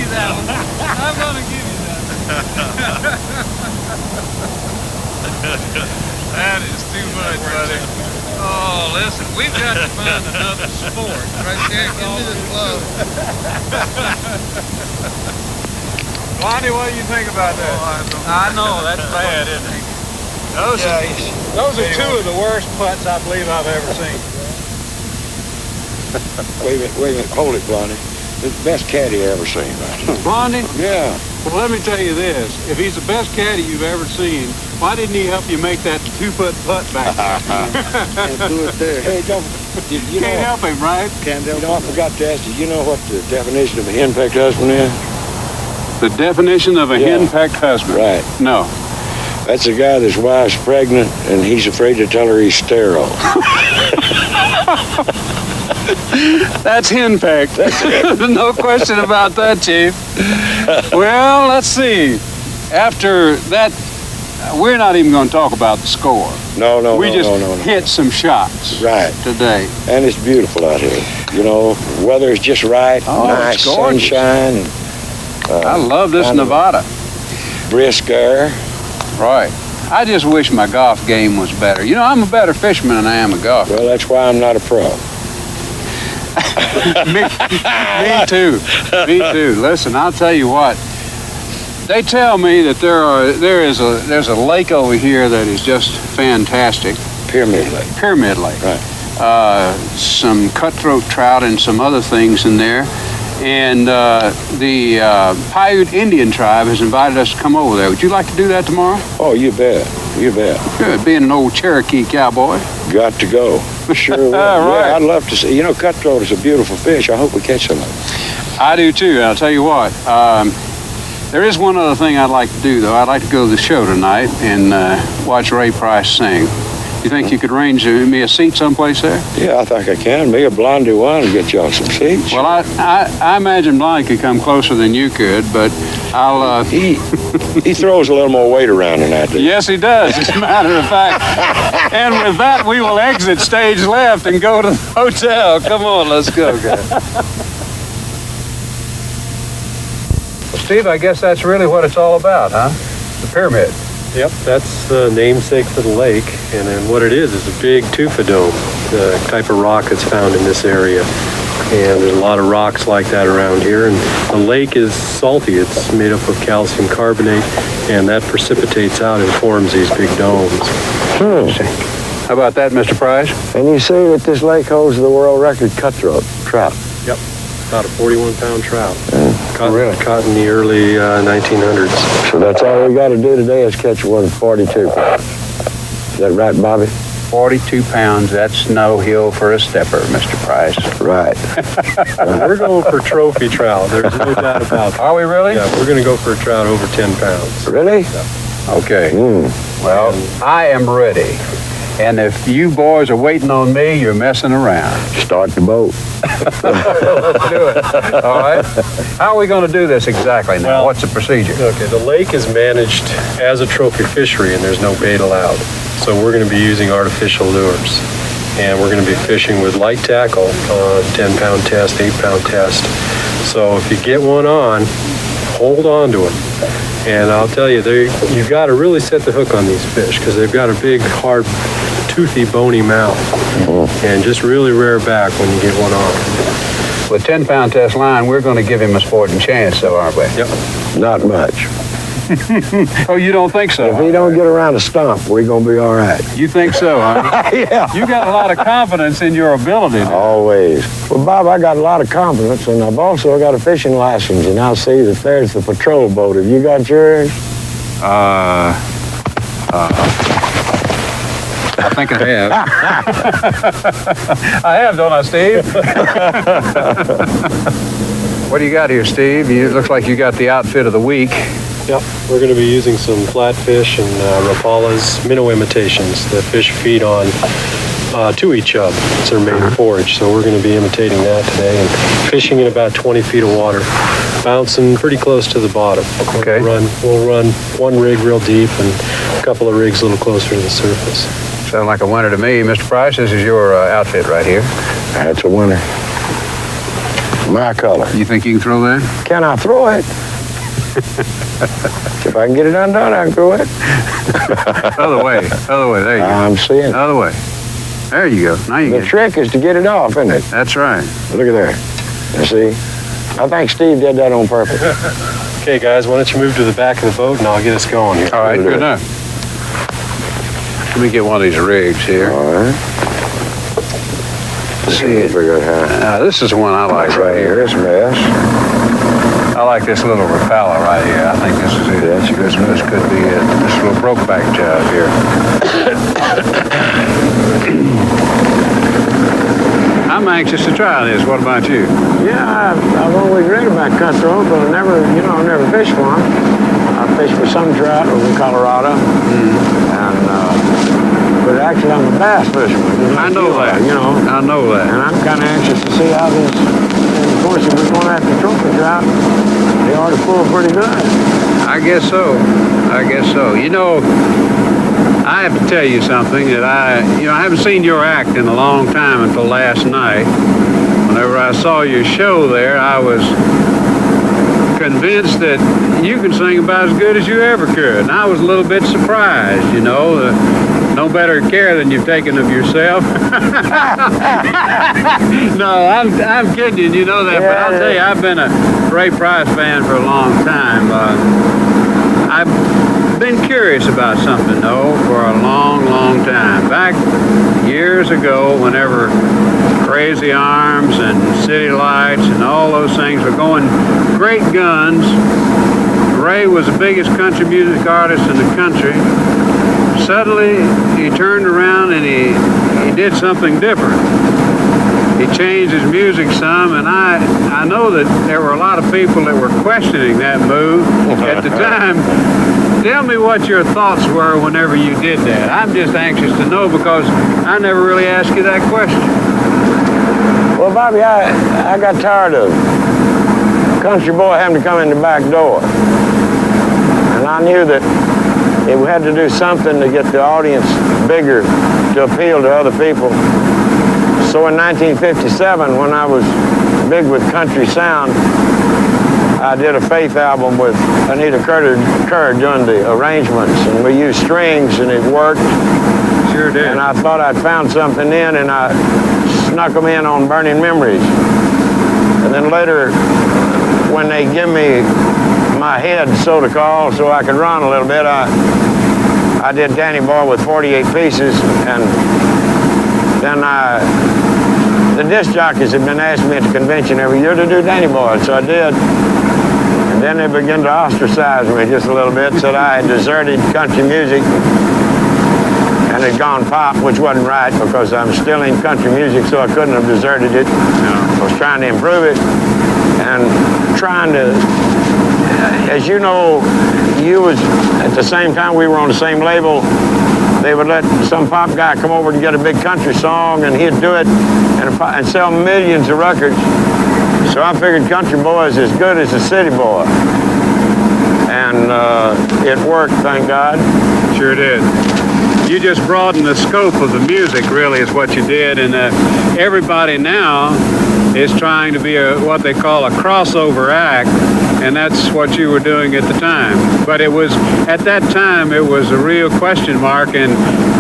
you that one. I'm gonna give you that one. That is too much, buddy. Oh, listen, we've got to find another sport. Right there, give me the glove. Lonnie, what do you think about that? I know, that's bad, isn't it? Those are two of the worst putts I believe I've ever seen. Wait a minute, hold it, Blondie. The best caddy I ever seen, man. Blondie? Yeah. Well, let me tell you this. If he's the best caddy you've ever seen, why didn't he help you make that 2-foot putt back Can't do it there. Hey, you can't help him, right? I forgot to ask you, you know what the definition of a henpecked husband is? The definition of a henpecked husband? Right. No. That's a guy that's wife's pregnant and he's afraid to tell her he's sterile. That's henpecked. No question about that, Chief. Well, let's see. After that, we're not even going to talk about the score. No. We just hit some shots today. And it's beautiful out here. You know, weather is just right. Nice sunshine. I love this Nevada. Brisk air. Right. I just wish my golf game was better. You know, I'm a better fisherman than I am a golfer. Well, that's why I'm not a pro. Me too. Listen, I'll tell you what. They tell me that there's a lake over here that is just fantastic. Pyramid Lake. Pyramid Lake. Right. Some cutthroat trout and some other things in there. And the Paiute Indian tribe has invited us to come over there. Would you like to do that tomorrow? Oh, you bet. Good. Being an old Cherokee cowboy. Got to go. Sure will. Right. Yeah, I'd love to see. You know, cutthroat is a beautiful fish. I hope we catch some of it. I do too. I'll tell you what. There is one other thing I'd like to do, though. I'd like to go to the show tonight and watch Ray Price sing. You think you could arrange me a seat someplace there? Yeah, I think I can. Me or Blondie one to get y'all some seats. Well, I imagine Blondie could come closer than you could, but I'll... He throws a little more weight around than I do. Yes, he does, as a matter of fact. And with that, we will exit stage left and go to the hotel. Come on, let's go, guys. Well, Steve, I guess that's really what it's all about, huh? The pyramid. Yep, that's the namesake for the lake, and then what it is a big tufa dome, the type of rock that's found in this area. And there's a lot of rocks like that around here, and the lake is salty. It's made up of calcium carbonate, and that precipitates out and forms these big domes. How about that, Mr. Price? And you say that this lake holds the world record cutthroat trout. Yep, about a 41-pound trout. Caught in the early 1900s. So that's all we got to do today is catch one 42 pounds. Is that right, Bobby? 42 pounds, that's no hill for a stepper, Mr. Price. Right. We're going for trophy trout. There's no doubt about that. Are we really? Yeah, we're going to go for a trout over 10 pounds. Really? Yeah. Okay. Well, I am ready. And if you boys are waiting on me, you're messing around. Start the boat. Let's do it. All right. How are we going to do this exactly now? Well, what's the procedure? Okay, the lake is managed as a trophy fishery, and there's no bait allowed. So we're going to be using artificial lures. And we're going to be fishing with light tackle on 10-pound test, 8-pound test. So if you get one on, hold on to it. And I'll tell you, you've got to really set the hook on these fish because they've got a big, hard, toothy, bony mouth. And just really rear back when you get one on. With 10-pound test line, we're going to give him a sporting chance, though, aren't we? Yep. Not much. Oh, you don't think so? If he don't get around a stump, we're going to be all right. You think so, huh? Yeah. You got a lot of confidence in your ability. Always. Well, Bob, I got a lot of confidence, and I've also got a fishing license, and I'll see that there's the patrol boat. Have you got yours? I think I have. I have, don't I, Steve? What do you got here, Steve? It looks like you got the outfit of the week. Yep, we're going to be using some flatfish and Rapala's minnow imitations. The fish feed on tui chub. It's their main forage, so we're going to be imitating that today and fishing in about 20 feet of water, bouncing pretty close to the bottom. Okay. We'll run one rig real deep and a couple of rigs a little closer to the surface. Sounds like a winner to me. Mr. Price, this is your outfit right here. That's a winner. My color. You think you can throw that? Can I throw it? If I can get it undone, I can throw it. Other way, there you go. I'm seeing it. Other way. There you go. Now you The get it. trick is to get it off, isn't it? That's right. Look at there. You see? I think Steve did that on purpose. Okay, guys, why don't you move to the back of the boat and I'll get us going here. All right, good enough. Let me get one of these rigs here. All right. See it. Figure out how. This is the one I like right here. This mess. I like this little Rapala right here. I think this is it. That's a good This could be it. This little Brokeback job here. I'm anxious to try this. What about you? Yeah, I've always read about cutthroat, but I never fished for them. I fished for some trout over in Colorado, and but actually I'm a bass fisherman. just I like know you are, that. You know, I know that. and I'm kind of anxious to see how this. And of course, if we're going after trophy trout, they ought to pull pretty good. I guess so. You know, I have to tell you something that I haven't seen your act in a long time until last night. Whenever I saw your show there, I was convinced that you can sing about as good as you ever could. And I was a little bit surprised, you know. No better care than you've taken of yourself. No, I'm kidding you know that. But I'll tell you, I've been a Ray Price fan for a long time. I've been curious about something, though, for a long, long time. Back years ago, whenever Crazy Arms and City Lights and all those things were going great guns, Ray was the biggest country music artist in the country. Suddenly, he turned around and he did something different. He changed his music some, and I know that there were a lot of people that were questioning that move at the time. Tell me what your thoughts were whenever you did that. I'm just anxious to know because I never really asked you that question. Well, Bobby, I got tired of country boy having to come in the back door, and I knew that we had to do something to get the audience bigger to appeal to other people. So in 1957, when I was big with country sound, I did a Faith album with Anita Kerr doing the arrangements, and we used strings, and it worked. Sure did. And I thought I'd found something in, and I snuck them in on Burning Memories. And then later, when they give me my head, so to call, so I could run a little bit, I did Danny Boy with 48 pieces, and then the disc jockeys had been asking me at the convention every year to do Danny Boy, so I did. And then they began to ostracize me just a little bit, said I had deserted country music and had gone pop, which wasn't right because I'm still in country music, so I couldn't have deserted it. I was trying to improve it and trying to, as you know, you was, at the same time we were on the same label, they would let some pop guy come over and get a big country song, and he'd do it and sell millions of records. So I figured country boy is as good as a city boy. And it worked, thank God. Sure did. You just broadened the scope of the music, really, is what you did. And everybody now is trying to be what they call a crossover act, and that's what you were doing at the time. But it was, at that time, it was a real question mark, and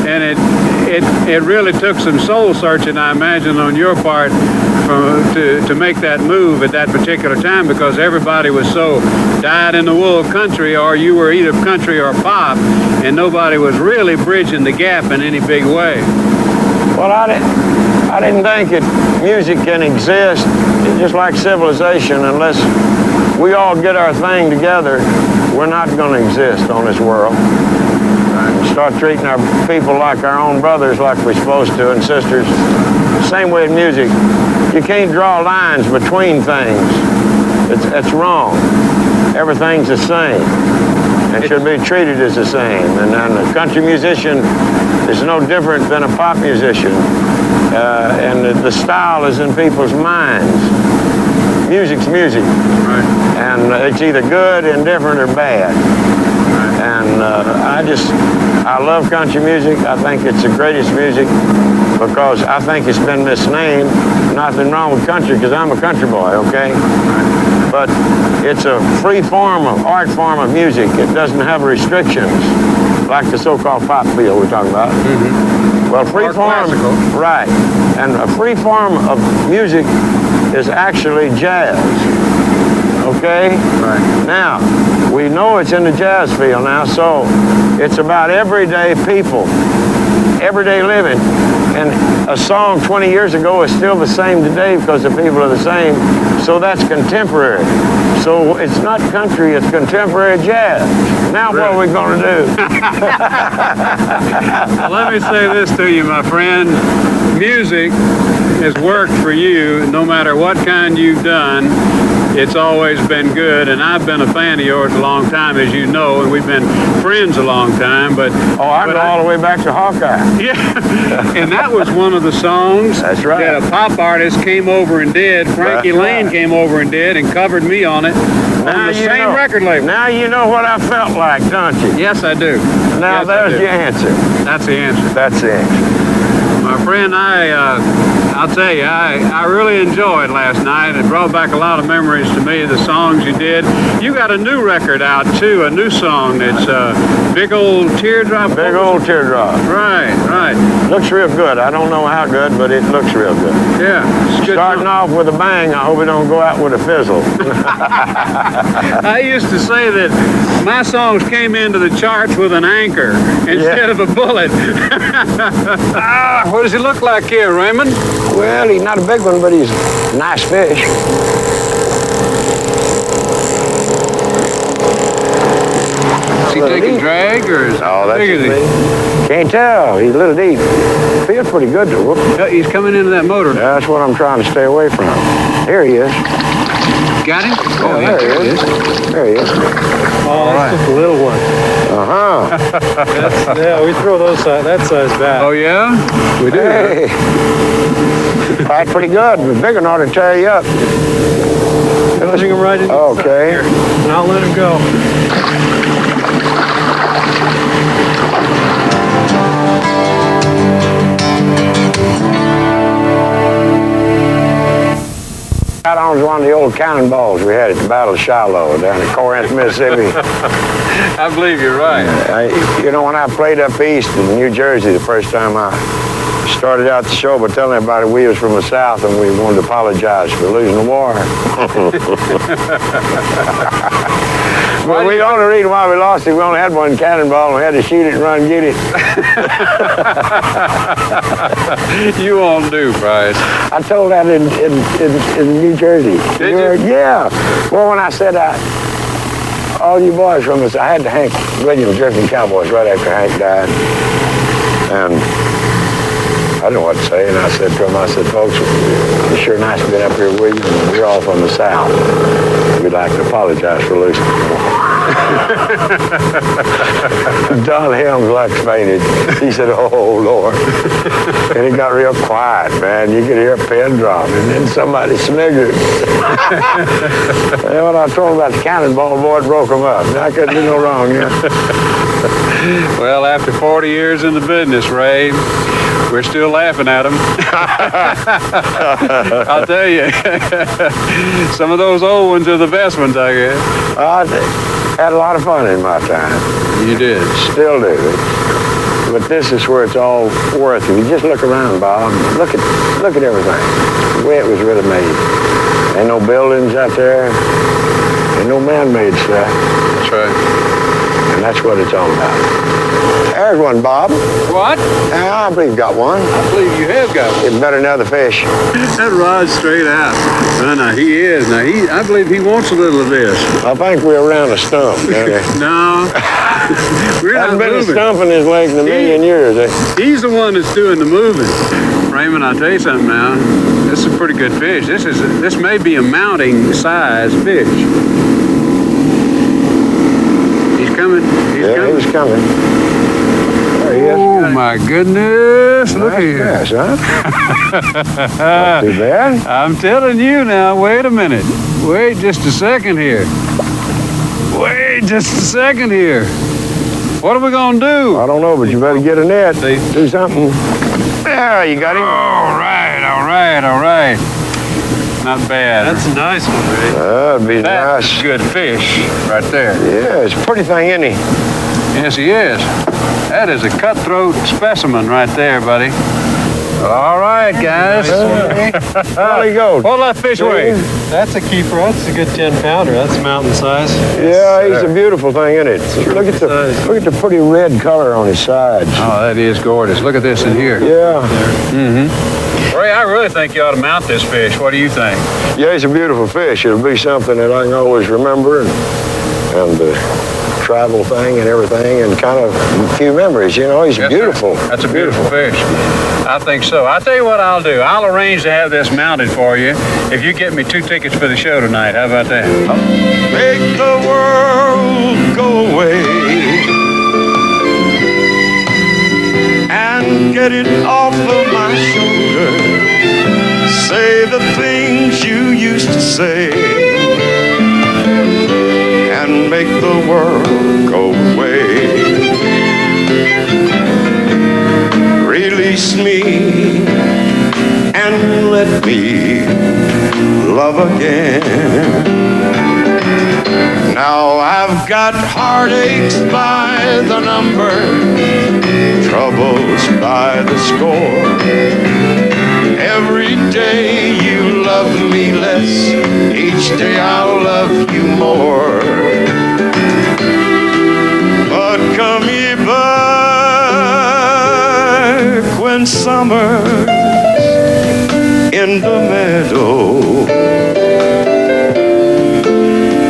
it really took some soul searching, I imagine, on your part to make that move at that particular time, because everybody was so dyed-in-the-wool country, or you were either country or pop, and nobody was really bridging the gap in any big way. Well, I didn't think that music can exist just like civilization unless we all get our thing together. We're not going to exist on this world. Start treating our people like our own brothers, like we're supposed to, and sisters. Same way with music. You can't draw lines between things. It's wrong. Everything's the same. It should be treated as the same. And a country musician is no different than a pop musician. And the style is in people's minds. Music's music. Right. And it's either good, indifferent, or bad. Right. And I love country music. I think it's the greatest music because I think it's been misnamed. Nothing wrong with country because I'm a country boy, okay? But it's a free form of art form of music. It doesn't have restrictions like the so-called pop field we're talking about. Well, free form, right? And a free form of music is actually jazz. Okay? Right. Now, we know it's in the jazz field now, so it's about everyday people, everyday living. And a song 20 years ago is still the same today because the people are the same, so that's contemporary. So it's not country, it's contemporary jazz. Now what are we going to do? Well, let me say this to you, my friend. Music has worked for you no matter what kind you've done. It's always been good, and I've been a fan of yours a long time, as you know, and we've been friends a long time. But I go all the way back to Hawkeye. Yeah, and that was one of the songs that a pop artist came over and did. Frankie Lane came over and did, and covered me on it on the same record label. Now you know what I felt like, don't you? Yes, I do. Now there's your answer. That's the answer. That's the answer. My friend, I'll tell you, I really enjoyed last night. It brought back a lot of memories to me, the songs you did. You got a new record out, too, a new song. It's Big Old Teardrop. Big Old Teardrop. Right, right. Looks real good. I don't know how good, but it looks real good. Yeah. It's good. Starting off with a bang, I hope it don't go out with a fizzle. I used to say that my songs came into the charts with an anchor instead of a bullet. What does he look like here, Raymond? Well, he's not a big one, but he's a nice fish. Is he taking drag, or is big is he? Can't tell. He's a little deep. Feels pretty good to whoop. He's coming into that motor. That's what I'm trying to stay away from. Here he is. Got him? Oh, yeah, there he is. There he is. Oh, that's just a little one. Yeah, we throw those that size back. Oh, yeah? We do. Hey. Fight pretty good. The big one ought to tear you up. Bring him right in. Okay. Here, and I'll let him go. Got on one of the old cannonballs we had at the Battle of Shiloh down in Corinth, Mississippi. I believe you're right. You know, when I played up east in New Jersey the first time, I started out the show by telling everybody we was from the South and we wanted to apologize for losing the war. But the only reason why we lost it, we only had one cannonball and we had to shoot it and run and get it. You won't do, Bryce. I told that in New Jersey. Did you? Yeah. Well, when I said all you boys from us, I had the Hank Williams Drifting Cowboys right after Hank died. And I didn't know what to say, and I said to him, folks, it's sure nice to be up here with you, and we're all from the South. We'd like to apologize for losing. Don Helms like fainted. He said, oh, Lord. And it got real quiet, man. You could hear a pin drop, and then somebody sniggered. And when I told him about the cannonball, boy, it broke him up. I couldn't do no wrong, yeah. Well, after 40 years in the business, Ray, we're still laughing at them. I'll tell you, some of those old ones are the best ones, I guess. I had a lot of fun in my time. You did. Still do. But this is where it's all worth it. You just look around, Bob. Look at everything. The way it was really made. Ain't no buildings out there. Ain't no man-made stuff. That's right. And that's what it's all about. There's one, Bob. What? I believe you got one. I believe you have got one. It's better than other fish. That rod's straight out. No, he is. Now, I believe he wants a little of this. I think we're around a stump, don't we? No. We're not Hasn't been moving. a stump in his legs in a million years. He's the one that's doing the moving. Raymond, I'll tell you something now. This is a pretty good fish. This may be a mounting size fish. He's coming. He's coming. He was coming. There he is. Oh, my goodness. Look Nice here. fish, huh? Not too bad. I'm telling you now, wait a minute. Wait just a second here. Wait just a second here. What are we gonna do? I don't know, but you better get a net. Do something. Yeah, you got him. All right. Not bad. That's a nice one, Ray. That'd be That's nice. good fish right there. Yeah, it's a pretty thing, isn't he? Yes, he is. That is a cutthroat specimen right there, buddy. All right, guys. There you go. What'll that fish weigh? That's a keeper. That's a good 10-pounder. That's mountain size. Yeah, he's a beautiful thing, isn't it? Look at the pretty red color on his sides. Oh, that is gorgeous. Look at this in here. Yeah. Ray, I really think you ought to mount this fish. What do you think? Yeah, he's a beautiful fish. It'll be something that I can always remember and travel thing and everything and kind of a few memories, you know. He's Yes, beautiful. sir. That's a beautiful fish. I think so. I'll tell you what I'll do. I'll arrange to have this mounted for you if you get me 2 tickets for the show tonight. How about that? Make the world go away and get it off of my shoulder. Say the things you used to say and make the world go away. Release me and let me love again. Now I've got heartaches by the number, troubles by the score. Every day you love me less, each day I'll love you more. But come ye back when summer's in the meadow,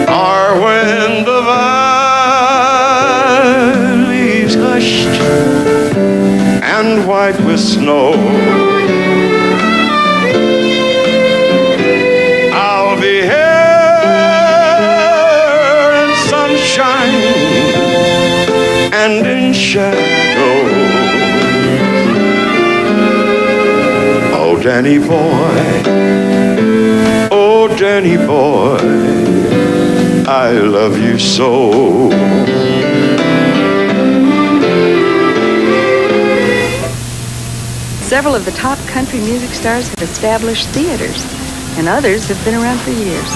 or when the valley's hushed and white with snow. I'll be here in sunshine and in shadow. Oh, Danny boy, oh, Danny boy, I love you so. Several of the top country music stars have established theaters, and others have been around for years.